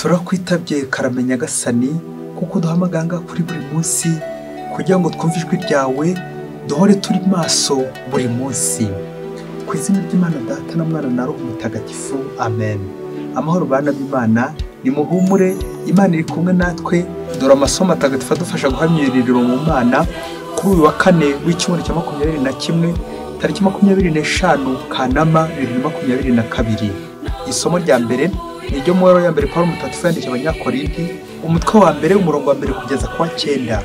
turakwitabye karamenya gasani kuko duhamaganga kuri buri munsi kugira ngo twumve ijwi ryawe duhore turi maso buri munsi. Ku izina ry'Imana Data na Mwana na Roho Mutagatifu, amen. Amahoro bana b'Imana, nimuhumure, Imana iri kumwe natwe. Dore amasomo atagatifu adufasha guhamyiririro mu Mana kuri uyu wa kane w'icyumweru cya 21 tariki 25 Kanama 2022. Isomo rya mbere ni ryo mu ya mbere Paulo Mutagatifu yandikiye Abanyakorinti, umutwe wa mbere umurongo wa mbere kugeza kwa 9.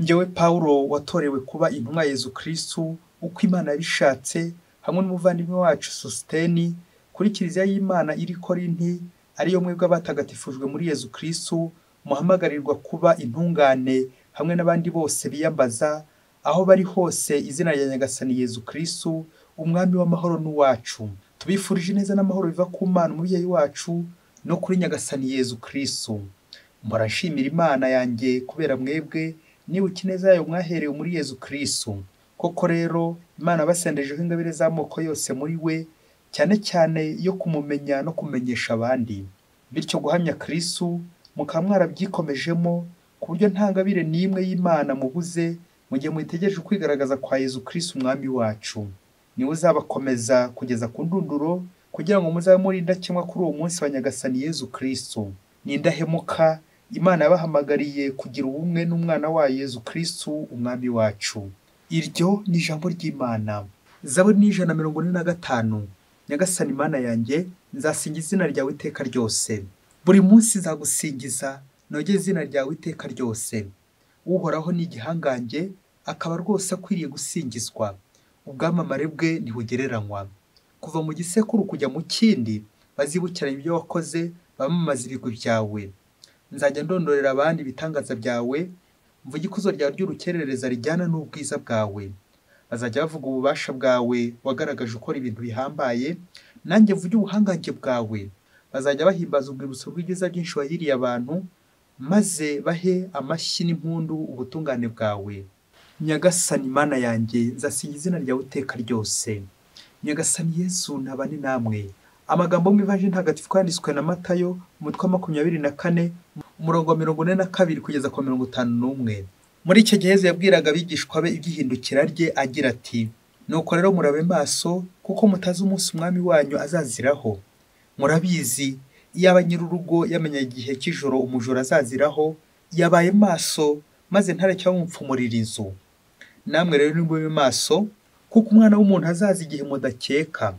Njyewe Paulo watorewe kuba intumwa Yezu Kristu uko Imana yabishatse, hamwe n'umuvandimwe wacu Sosteni, kuri kiliziya y'Imana iri Korinti, ariyo mwebwe abatagatifujwe muri Yezu Kristu, muhamagarirwa kuba intungane hamwe n'abandi bose biyambaza aho bari hose izina rya Nyagasani Yezu Kristu, umwami w'amahoro n'uwacu. Tubifurije neza n'amahoro biva ku Mana umubyeyi wacu no kuri Nyagasani Yezu Kristu. Mbarashimira Imana yanjye kubera mwebwe nibuka neza yayo mwaherewe muri Yezu Kristu. Koko rero Imana basendejeho ingabire z'amoko yose muri we, cyane cyane yo kumumenya no kumenyesha abandi. Bityo guhamya Kristu mukaba mwarabyikomejemo ku buryo nta ngabire n'imwe y'Imana mubuze mu gihe mutegereje kwigaragaza kwa Yezu Kristu umwami wacu. Niwe uzabakomeza kugeza ku ndunduro kugira ngo muzabe muri indakemwa kuri uwo munsi wa Nyagasani Yezu Kristu. Ni indahemuka Imana yabahamagariye kugira ubumwe n'umwana wa Yezu Kristu umwami wacu. Iryo ni ijambo ry'Imana. Zaburi ni 145. Nyagasani Mana yanjye, nzasingiza izina ryawe iteka ryose. Buri munsi nzagusingiza nogeze izina ryawe iteka ryose. Uhoraho ni igihangange, akaba rwose akwiriye gusingizwa. Ubwamamare bwe ntibugereranywa. Kuva mu gisekuru kujya mu kindi, bazibukiranya ibyo wakoze, bamamaza ibigwi byawe. Nzajya ndondorera abandi ibitangaza byawe, mvuge ikuzo ryawe ry'urukerereza rijyana n'ubwiza bwawe. Bazajya bavuga ububasha bwawe wagaragaje ukora ibintu bihambaye, nanjye mvuge ubuhangange bwawe. Bazajya bahimbaza urwibutso rw'ibyiza byinshi wagiriye abantu, maze bahe amashyi n'impundu ubutungane bwawe. Nyagasani Mana yanjye, nzasingiza izina ryawe iteka ryose. Nyagasani Yesu ntabane namwe. Amagambo mu Ivanjili ntagatifu yanditswe na Matayo, umutwe wa 24, umurongo wa 42 kugeza ku 51. Muri icyo gihe Yesu yabwiraga abigishwa be iby'ihindukira rye agira ati: nuko rero murabe maso, kuko mutazi umunsi umwami wanyu azaziraho. Murabizi, iyo abanyirurugo yamenya igihe cy'ijoro umujura azaziraho, yabaye maso maze ntareke bamupfumurira inzu. Namwe rero nimube maso, kuko umwana w'umuntu azaza igihe mudakeka.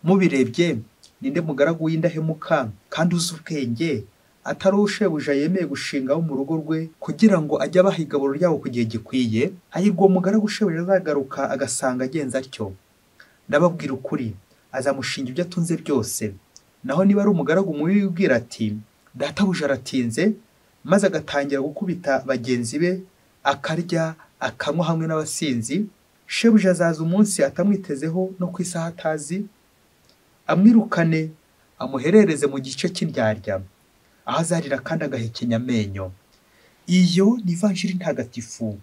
Mubirebye, ninde mugaragu w'indahemuka kandi uzi ubwenge, atari ushebuja yemeye gushingaho mu rugo rwe kugira ngo ajye abaha igaburo ryabo ku gihe gikwiye? Hahirwa uwo mugaragu ushebuja azagaruka agasanga agenza atyo. Ndababwira ukuri, azamushinga ibyo atunze byose. Naho niba ari umugaragu mubi wibwira ati: databuja aratinze, maze agatangira gukubita bagenzi be, akarya akanywa hamwe n'abasinzi, shebuja azaza umunsi atamwitezeho no ku isaha atazi, amwirukane amuherereze mu gice cy'indyarya, aho azarira kandi agahekenya amenyo. Iyo ni Ivanjili ntagatifu.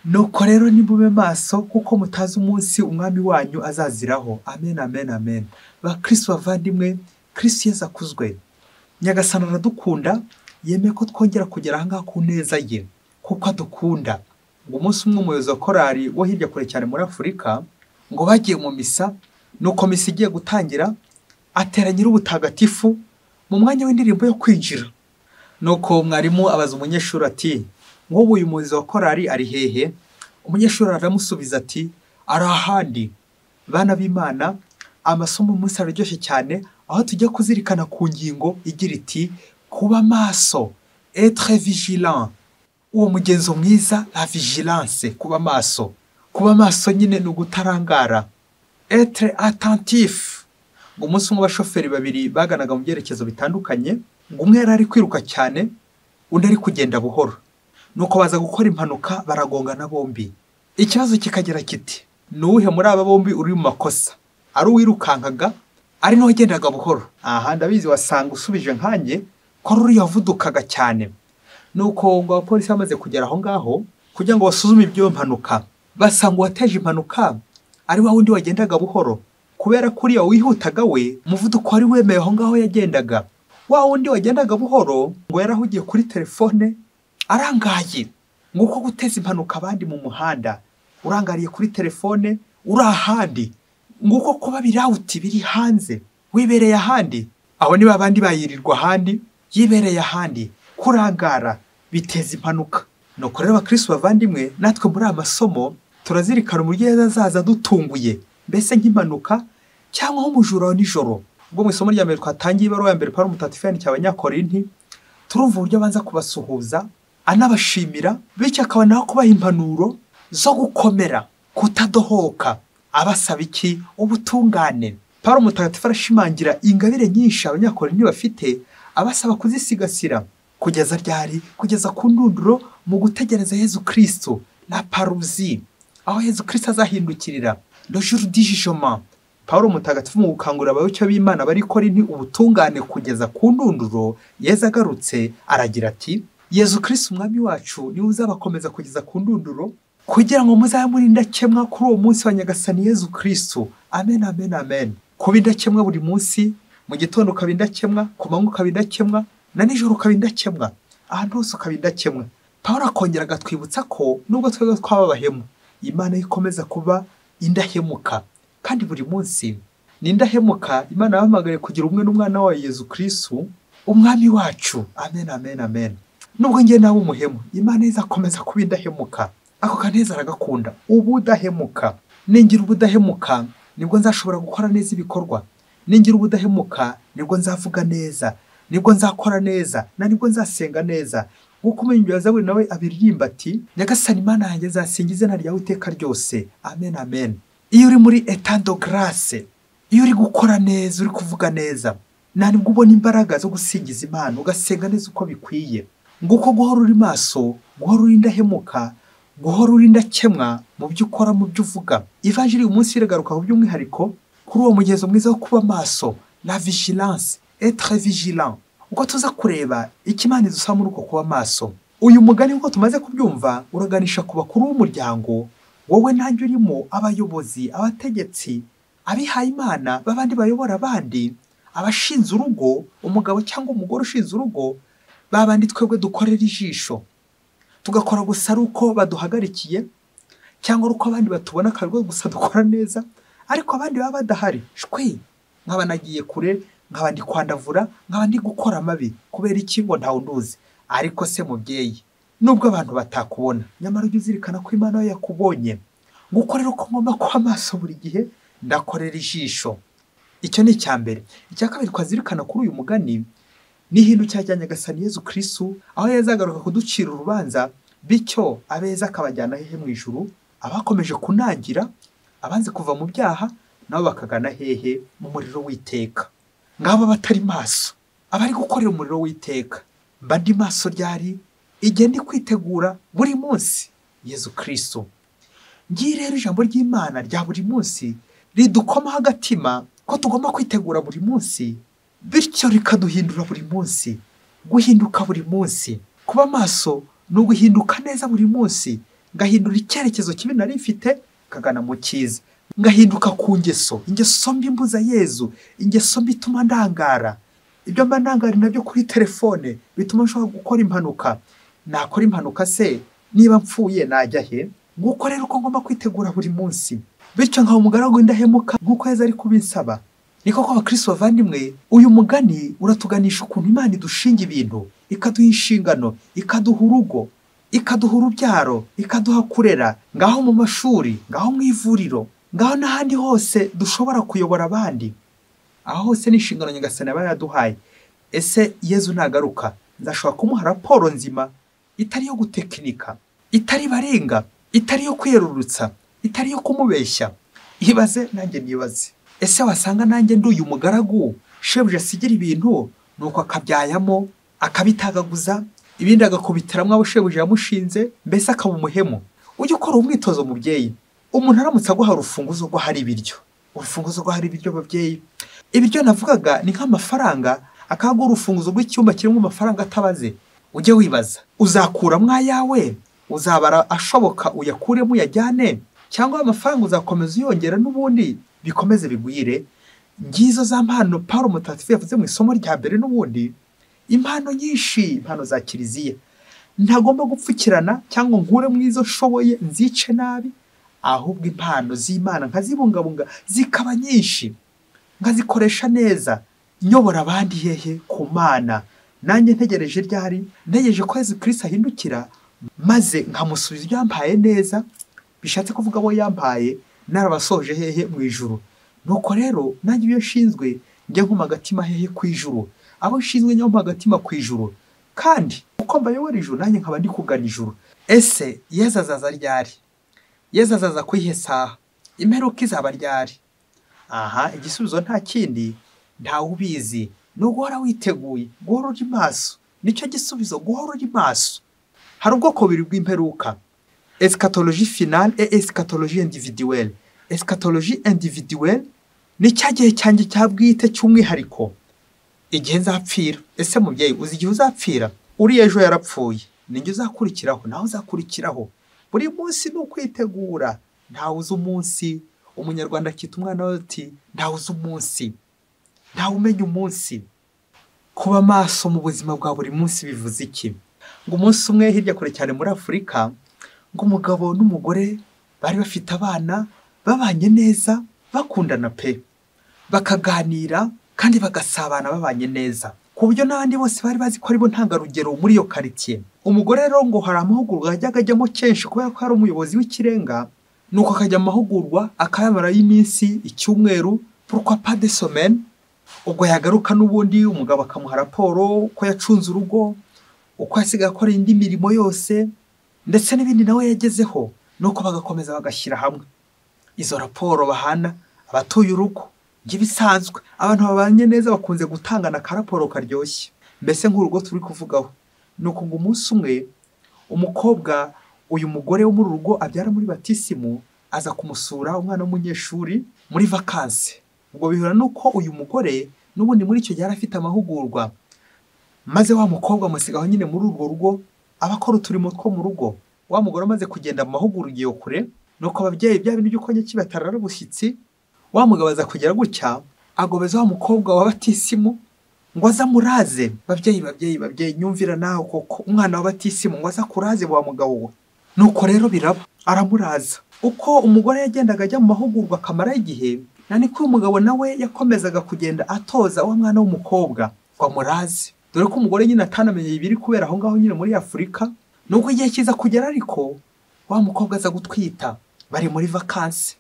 Nuko rero nimube maso, kuko mutazi umunsi umwami wanyu azaziraho. Amen, amen, amen. Bakristo bavandimwe, Kristo Yezu akuzwe. Nyagasani aradukunda, yemeye ko twongera kugera aha ngaha ku neza ye, kuko adukunda. Ngo umunsi umwe umuyobozi wa korali wo hirya kure cyane muri Afurika, ngo bagiye mu misa, nuko misa igiye gutangira, atera nyir'ubutagatifu mu mwanya w'indirimbo yo kwinjira. Nuko mwarimu abaza umunyeshuri ati: nk'ubu uyu muyobozi wa korali ari hehe? Umunyeshuri aramusubiza ati: ari ahandi. Bana b'Imana, amasomo umunsi araryoshye cyane, aho tujya kuzirikana ku ngingo igira iti: kuba maso, être vigilant. Uwo mugenzo mwiza, la vigilance, kuba maso. Kuba maso nyine ni ugutarangara, être attentif. Ngo umunsi umwe abashoferi babiri baganaga mu byerekezo bitandukanye, ngo umwe yari ari kwiruka cyane, undi ari kugenda buhoro. Nuko baza gukora impanuka, baragongana bombi. Ikibazo kikagira kiti: nuwuhe muri aba bombi uri mu makosa? Ari uwirukankaga, ari n'uwagendaga buhoro? Aha ndabizi wasanga usubije nkanye ko ruri yavudukaga cyane. Nuko ngo abapolisi bamaze kugera aho ngaho kugira ngo basuzume ibyo mpanuka, basanga uwateje impanuka ari wa wundi wagendaga buhoro, kubera ko uriya wihutaga we umuvuduko wari wemeye aho ngaho yagendaga. wa wundi wagendaga buhoro ngo yarahugiye kuri telefone arangaye, nguko guteza impanuka abandi mu muhanda, urangariye kuri telefone uri ahandi, nguko kuba birawuti biri hanze wibereye ahandi. Aho niba abandi bayirirwa ahandi, yibereye ahandi. Kurangara biteza impanuka. Nuko rero abakristo bavandimwe, natwe muri amasomo turazirikana uburyo yazaza dutunguye, mbese nk'impanuka cyangwa nk'umujura wa nijoro. Ubwo mu isomo rya mbere twatangiye ibaruwa ya mbere Pawulo mutagatifu yandikiye Abanyakorinti, turumva uburyo abanza kubasuhuza anabashimira, bityo akaba naho kubaha impanuro zo gukomera, kutadohoka, abasaba iki? Ubutungane. Pawulo mutagatifu arashimangira ingabire nyinshi Abanyakorinti bafite, abasaba kuzisigasira kugeza ryari? Kugeza ku ndunduro mu gutegereza Yezu Kristo, la paruzi, aho Yezu Kristo azahindukirira, le jour du jugement. Pawulo mutagatifu mu gukangurira abayoboke b'Imana bari Korinti ubutungane kugeza ku ndunduro, Yezu agarutse aragira ati, Yezu Kristo umwami wacu niwe uzabakomeza kugeza ku ndunduro, kugira ngo muzabe muri indakemwa kuri uwo munsi wa Nyagasani Yezu Kristo. Amen, amen, amen. Kuba indakemwa buri munsi, mu gitondo ukaba indakemwa, ku manywa ukaba indakemwa, na nijoro ukaba indakemwa, ahantu hose ukaba indakemwa. Pawulo akongera agatwibutsa ko nubwo twebwe twaba abahemu, Imana ikomeza kuba indahemuka, kandi buri munsi ni indahemuka. Imana yahamagariye kugira umwe n'umwana wayo Yezu Kristo umwami wacu. Amen, amen, amen. Nubwo njye nawe umuhemu, Imana izakomeza kuba indahemuka. Ako kaneza aragakunda, ubudahemuka. Ningira ubudahemuka nibwo nzashobora gukora neza ibikorwa. Ningira ubudahemuka nibwo nzavuga neza, nibwo nzakora neza, na nibwo nzasenga neza. Nguko umuhimbyi wa Zaburi nawe abiririmba ati, Nyagasani Mana yanjye nzasingiza izina ryawe iteka ryose. Amen, amen. Iyo uri muri état de grâce, iyo uri gukora neza, uri kuvuga neza, na nibwo ubona imbaraga zo gusingiza Imana, ugasenga neza uko bikwiye. Nguko guhora uri maso, guhora uri indahemuka, guhora uri indakemwa mu byo ukora, mu byo uvuga. Ivanjiri uyu munsi iragaruka ku by'umwihariko kuri uwo mugezo mwiza wo kuba maso, la vigilance, être vigilant. Uko tuza kureba ikimana idusaba muri uko kuba maso. Uyu mugani uko tumaze kubyumva uraganisha ku bakuru b'umuryango, wowe nanjye urimo, abayobozi, abategetsi, abihaye Imana babandi bayobora abandi, abashinze urugo, umugabo cyangwa umugore ushinze urugo, babandi twebwe dukorera ijisho, tugakora gusa ari uko baduhagarikiye, cyangwa uko abandi batubona akarwo gusa dukora neza, ariko abandi baba badahari. Shwi, nkaba nagiye kure, nkaba ndi kwandavura, nkaba ndi gukora amabi, kubera iki? Ngo ntawe nduzi. Ariko se mubyeyi, nubwo abantu batakubona, nyamara ujye uzirikana ko Imana yo yakubonye. Ngukorera uko ngomba kuba amaso buri gihe, ndakorera ijisho. Icyo ni icya mbere. Icya kabiri twazirikana kuri uyu mugani ni ihindukira rya Nyagasani Yezu Kristo, aho yazagaruka kuducira urubanza, bityo abeza akabajyana hehe mu ijuru, abakomeje kunangira, abanze kuva mu byaha, nabo bakagana hehe? Mu muriro w'iteka. Ngabo batari maso, abari gukorera umuriro w'iteka, mba ndi maso ryari? Igihe ndi kwitegura buri munsi Yezu Kristo. Ngiye rero ijambo ry'Imana rya buri munsi ridukomaho agatima ko tugomba kwitegura buri munsi, bityo rikaduhindura buri munsi, guhinduka buri munsi. Kuba maso ni uguhinduka neza buri munsi, ngahindura icyerekezo kibi nari mfite kagana mu cyiza, ngahinduka ku ingeso mbi mbuza Yezu, ingeso mbi ituma ndangara. Ibyo mba ndangara nabyo kuri telefone bituma nshobora gukora impanuka. Nakora impanuka se niba mpfuye najya he? Nguko rero uko ngomba kwitegura buri munsi, bityo nkaba umugaragu w'indahemuka nk'uko Yezu ari kubinsaba. Niko ko abakristo bavandimwe, uyu mugani uratuganisha ukuntu Imana idushinga ibintu, ikaduha inshingano, ikaduha urugo, ikaduha urubyaro, ikaduha kurera, ngaho mu mashuri, ngaho mu ivuriro, ngaho n'ahandi hose dushobora kuyobora abandi. Aho hose ni inshingano Nyagasani aba yaduhaye. Ese Yezu nagaruka nzashobora kumuha raporo nzima, itari yo gutekinika, itari barenga, itari yo kwiyerurutsa, itari yo kumubeshya? Ibaze nanjye nibaze, ese wasanga nanjye ndi uyu mugaragu shebuja asigira ibintu nuko akabyayamo, akabitagaguza, ibindi agakubitiramwo abo shebuja yamushinze, mbese akaba umuhemu? Ujye ukora umwitozo mubyeyi. Umuntu aramutse aguha urufunguzo rwo hari ibiryo, urufunguzo rwo hari ibiryo babyeyi, ibiryo navugaga ni nk'amafaranga, akaguha urufunguzo rw'icyumba kirimo amafaranga atabaze. Ujye wibaza, uzakuramo ayawe, uzabara ashoboka uyakuremo uyajyane, cyangwa amafaranga uzakomeza uyongera n'ubundi bikomeze bigwire? ngizo za mpano Pawulo mutagatifu yavuze mu isomo rya mbere n'ubundi, impano nyinshi, impano za kiliziya ntagomba gupfukirana cyangwa nkure mu izo nshoboye nzice nabi, ahubwo impano z'Imana nkazibungabunga zikaba nyinshi, nkazikoresha neza, nyobora abandi hehe ku Mana. Nanjye ntegereje ryari, ntegereje ko Yesu Kristo ahindukira maze nkamusubiza ibyo yampaye neza, bishatse kuvuga abo yampaye narabasoje hehe mu ijuru. Nuko rero nanjye ibyo nshinzwe njye nkuma agatima hehe ku ijuru, abo nshinzwe njye nkuma agatima ku ijuru, kandi uko mbayobora ijuru nanjye nkaba ndi kugana ijuru. Ese Yesu azaza ryari? Yesu azaza ku iyihe saha? Imperuka izaba ryari? Igisubizo nta kindi, ntawe ubizi. Ni uguhora witeguye, guhora uri maso. Nicyo gisubizo, guhora uri maso. Hari ubwoko bubiri bw'imperuka: eschatologie finale et eschatologie individuelle. Eschatologie individuelle ni cya gihe cyanjye cya bwite cy'umwihariko, igihe nzapfira. Ese mubyeyi, uzi igihe uzapfira? Uri ejo yarapfuye, ninjye uzakurikiraho, nawe uzakurikiraho. Buri munsi ni ukwitegura, ntawe uzi umunsi. Umunyarwanda akita umwana we ati ntawe uzi umunsi, ntawe umenya umunsi. Kuba maso mu buzima bwa buri munsi bivuze iki? Ngo umunsi umwe hirya kure cyane muri Afurika, ngo umugabo n'umugore bari bafite abana, babanye neza, bakundana pe, bakaganira kandi bagasabana babanye neza, ku buryo n'abandi bose bari bazi ko aribo ntangarugero muri iyo quartier. Umugore rero ngo hari amahugurwa yajyaga ajyamo kenshi kubera ko ari umuyobozi w'ikirenga, nuko akajya mu mahugurwa akayamara y'iminsi, icyumweru, pourquoi pas des semaines. Ubwo yagaruka n'ubundi umugabo akamuha raporo uko yacunze urugo, uko yasigaye akora indi mirimo yose, ndetse n'ibindi nawe yagezeho. Nuko bagakomeza bagashyira hamwe izo raporo bahana abatuye urugo. By'ibisanzwe abantu babanye neza bakunze gutangana akaraporo karyoshye. Mbese nk'urugo turi kuvugaho, nuko ngo umunsi umwe umukobwa uyu mugore wo muri urugo abyara muri batisimu aza kumusura umwana w'umunyeshuri muri vakansi. Ubwo bihura nuko uyu mugore n'ubundi muri icyo gihe afite amahugurwa, maze wa mukobwa amusigaho nyine muri urwo rugo abakora uturimo two mu rugo. Wa mugore amaze kugenda mu mahugurwa igiye kure, nuko ababyeyi bya bintu by'uko nyakibatarara bushyitsi, wa mugabo aza kugera gutya agobeza wa mukobwa wa batisimu ngo aza muraze. Babyeyi nyumvira nawe koko, umwana wa batisimu ngo aza kuraze wa mugabo we. Nuko rero biraba, aramuraza. Uko umugore yagendaga ajya mu mahugurwa akamara igihe, niko uyu mugabo nawe yakomezaga kugenda atoza wa mwana w'umukobwa ngo amuraze. Dore ko umugore nyine atanamenye ibiri kubera aho ngaho nyine muri Afurika. Nuko igihe kiza kugera ariko wa mukobwa aza gutwita, bari muri vakansi.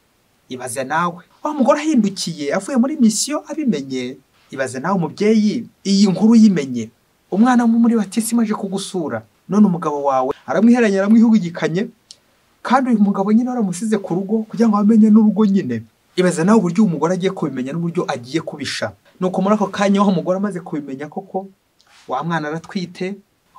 Ibaze nawe, wa mugore ahindukiye avuye muri misiyo abimenye. Ibaze nawe umubyeyi, iyi nkuru yimenye, umwana wo muri batisimu aje kugusura, none umugabo wawe aramwiheranya aramwihugikanye, kandi uyu mugabo nyine aramusize ku rugo kugira ngo amenye n'urugo nyine. Ibaze nawe uburyo umugore agiye kubimenya n'uburyo agiye kubisha. Nuko muri ako kanya aho umugore amaze kubimenya koko wa mwana aratwite,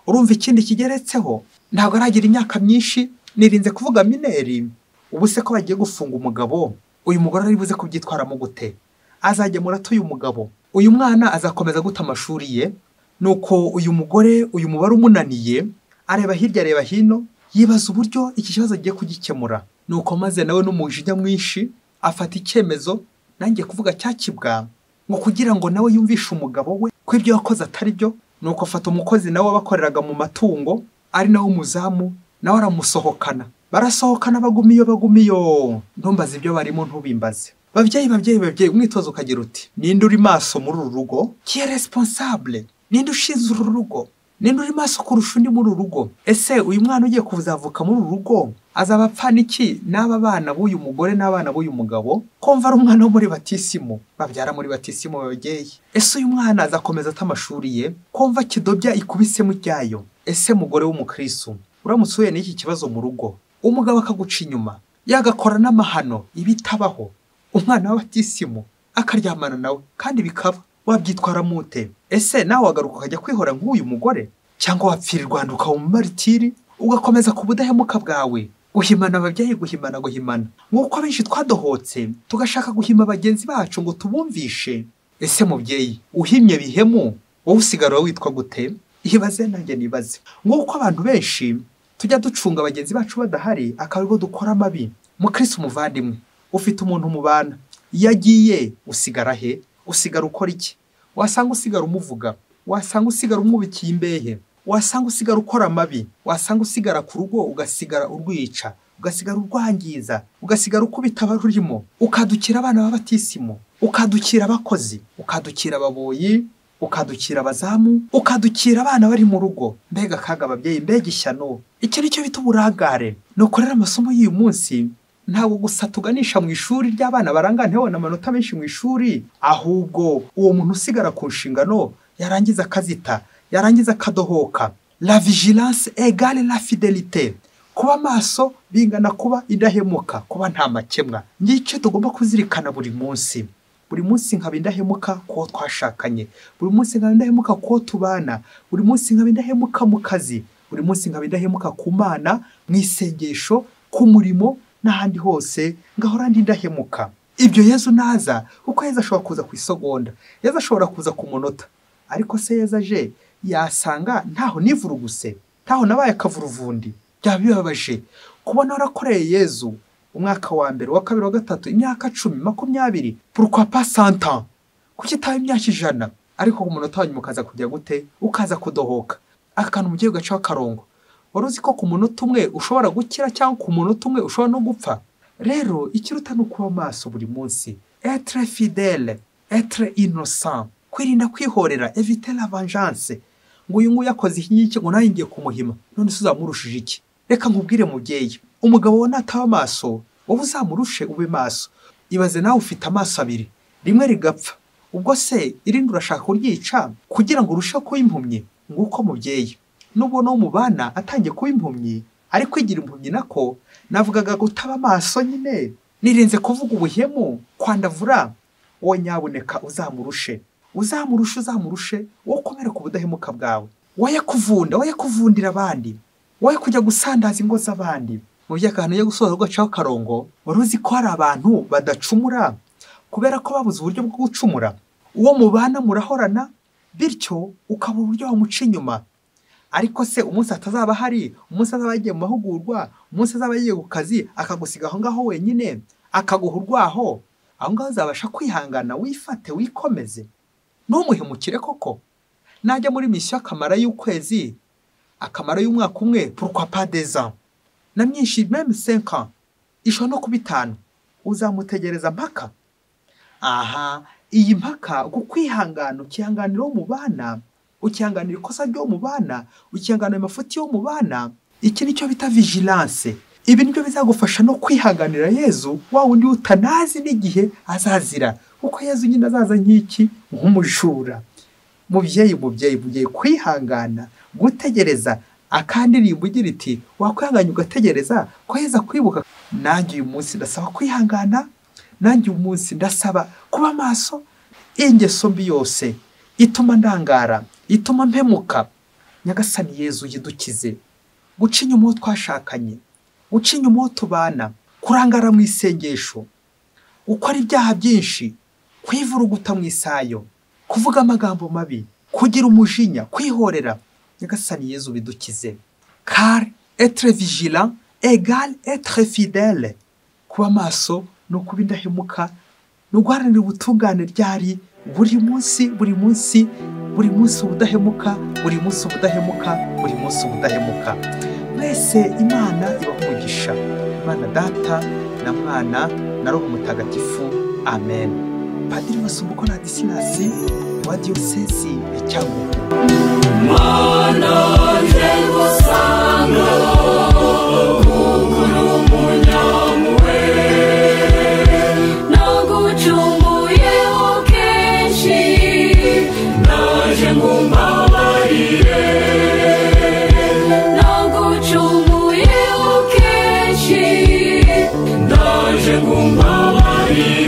urumva ikindi kigeretseho ntabwo aragira imyaka myinshi, nirinze kuvuga mineri. Ubu se ko bagiye gufunga umugabo, uyu mugore ari buze kubyitwaramo gute? Azajya muratuye umugabo, uyu mwana azakomeza guta amashuri ye. Nuko uyu mugore, uyu mubare umunaniye, areba hirya areba hino, yibaza uburyo iki kibazo agiye kugikemura. Nuko maze nawe n'umujinya mwinshi afata icyemezo, nanjye kuvuga cyakibwa, ngo kugira ngo nawe yumvishe umugabo we ko ibyo yakoze atari byo. Nuko afata umukozi nawe wabakoreraga mu matungo, ari nawe umuzamu, nawe aramusohokana. Barasohokana bagumiyo, ntumbaze ibyo barimo, ntubimbaze. Babyeyi, umwitozo ukagira uti: ninde uri maso muri uru rugo? Qui est responsable? Ninde ushinzwe uru rugo? Ninde uri maso kurusha undi muri uru rugo? Ese uyu mwana ugiye kuzavuka muri uru rugo azaba apfana iki n'aba bana b'uyu mugore n'abana b'uyu mugabo? Kumva ari umwana wo muri batisimu, babyara muri batisimu babyeyi. Ese uyu mwana azakomeza atamashuri ye? Kumva kidobya ikubisemo ryayo. Ese mugore w'umukristo, uramutse uhuye n'iki kibazo mu rugo, umugabo akaguca inyuma, yagakora n'amahano ibitabaho, umwana wa batisimu akaryamana nawe kandi bikaba, wabyitwara mute? Ese nawe wagaruka ukajya kwihora nk'uyu mugore, cyangwa wapfira u Rwanda ukaba umumaritiri ugakomeza ku budahemuka bwawe? Guhimana ababyeyi, guhimana nk'uko benshi twadohotse tugashaka guhima bagenzi bacu ngo tubumvishe. Ese mubyeyi, uhimye bihemu, wowe usigara witwa gute? Ibaze nanjye nibaze. Nk'uko abantu benshi tujya ducunga bagenzi bacu badahari, akaba dukora amabi. Mukristo umuvandimwe, ufite umuntu mubana, yagiye usigara he? usigara ukora iki? Wasanga usigara umuvuga, wasanga usigara umwubikiye imbehe, wasanga usigara ukora amabi, wasanga usigara ku rugo ugasigara urwica, ugasigara urwangiza, ugasigara ukubita abarurimo, ukadukira abana b'abatisimo, ukadukira abakozi, ukadukira ababoyi, ukadukira abazamu, ukadukira abana bari mu rugo. Mbega kaga ababyeyi, mbega ishyano. Icyo nicyo bita uburagare. Nukorera amasomo y'uyu munsi ntabwo gusa tuganisha mu ishuri ry'abana barangana hebona amanota menshi mu ishuri, ahubwo uwo muntu usigara ku nshingano yarangiza akazita, yarangiza akadohoka. La vigilance égale la fidélité. Kuba maso bingana kuba indahemuka, kuba nta makemwa. Ngicyo tugomba kuzirikana buri munsi. Buri munsi nkaba indahemuka ko twashakanye, buri munsi nkaba indahemuka ko tubana, buri munsi nkaba indahemuka mu kazi, buri munsi nkaba indahemuka ku Mana, mu isengesho, ku murimo n'ahandi hose ngahora ndi indahemuka. Ibyo Yezu naza, kuko Yezu ashobora kuza ku isegonda, Yezu ashobora kuza ku munota, ariko se Yezu aje yasanga ntaho nivuruguse, ntaho nabaye akavuruvundi. Byaba bibabaje kubona warakoreye Yezu umwaka wa mbere, wa kabiri, wa gatatu, imyaka 10, 20, pourquoi pas 100 ans? Kuki taye imyaka 100? Ariko ku munota wanyu mukaza kujya gute? Ukaza kudohoka. Akantu mugiye gacaho akarongo. Waruzi ko ku munota umwe ushobora gukira cyangwa ku munota umwe ushobora no gupfa? Rero ikiruta no kuba maso buri munsi. Être fidèle, être innocent. Kwirinda kwihorera, éviter la vengeance. Ngo uyu nguyu yakoze iki ngo nawe ngiye kumuhima. None se uzamurushije iki? Reka nkubwire mubyeyi, umugabo wa nataba maso, wowe uzamurushe ube maso. Ibaze nawe ufite amaso abiri, rimwe rigapfa. Ubwo se irindi urashaka kuryica kugira ngo urushe ko impumye? Nguko mubyeyi, nubwo no mu bana atangiye kuba impumyi, ari kwigira impumyi nako navugaga gutaba amaso nyine. Nirenze kuvuga ubuhemu, kwandavura. Wowe nyabuneka uzamurushe, uzamurushe, wowe komera ku budahemuka bwawe. Woye kuvundira abandi, woye kujya gusandaza ingo z'abandi. Mu by'akantu yo gusoza ugacaho karongo, waruzi ko hari abantu badacumura kubera ko babuze uburyo bwo gucumura. Uwo mubana murahorana, bityo ukaba uburyo wamuca inyuma. Ariko se umunsi atazaba hari, umunsi azaba yagiye mu mahugurwa, umunsi azaba yagiye ku kazi akagusiga aho ngaho wenyine, akaguha urwaho, aho ngaho uzabasha kwihangana, wifate, wikomeze, ntumuhemukire koko? Najya muri misiyo akamara y'ukwezi, akamara y'umwaka umwe, pourquoi pas 2 ans? Na myinshi même 5 ans, ishobora no kuba 5. Uzamutegereza mpaka? Aha, iyi mpaka ukwihangana, ukihanganira wo mu bana, ukihanganira ikosa ryo mu bana, ukihanganira amafuti yo mu bana. Iki nicyo bita vigilance. Ibi nibyo bizagufasha no kwihanganira Yezu, wa wundi utanazi n'igihe azazira, kuko Yezu nyine azaza nk'iki, nk'umujura. Mubyeyi, kwihangana, gutegereza. Akandirimbo ugira iti wakwihanganya ugategereza ko Yezu kwibuka. Nanjye uyu munsi ndasaba kwihangana, nanjye uyu munsi ndasaba kuba maso. Ingeso mbi yose ituma ndangara, ituma mpemuka, Nyagasani Yezu yidukize. Guca inyuma uwo twashakanye, guca inyuma uwo tubana, kurangara mu isengesho, gukora ibyaha byinshi, kwivuruguta mu isayo, kuvuga amagambo mabi, kugira umujinya, kwihorera. Nyagasani Yezu bidukize. Car être vigilant égale être fidèle. Kuba maso no kuba indahemuka, no guharanira ubutungane ryari buri munsi ubudahemuka, Mwese Imana ibahumugisha. Imana Data na Mwana na Roho Mutagatifu. Amen. Padiri Masumbuko na Disinasi wa Diocese ya Cyangugu. Mana njegusanga ukuru munyamwe, nagucumuyeho kenshi, naje ngumbabarire. Nagucumuyeho kenshi, naje ngumbabarire.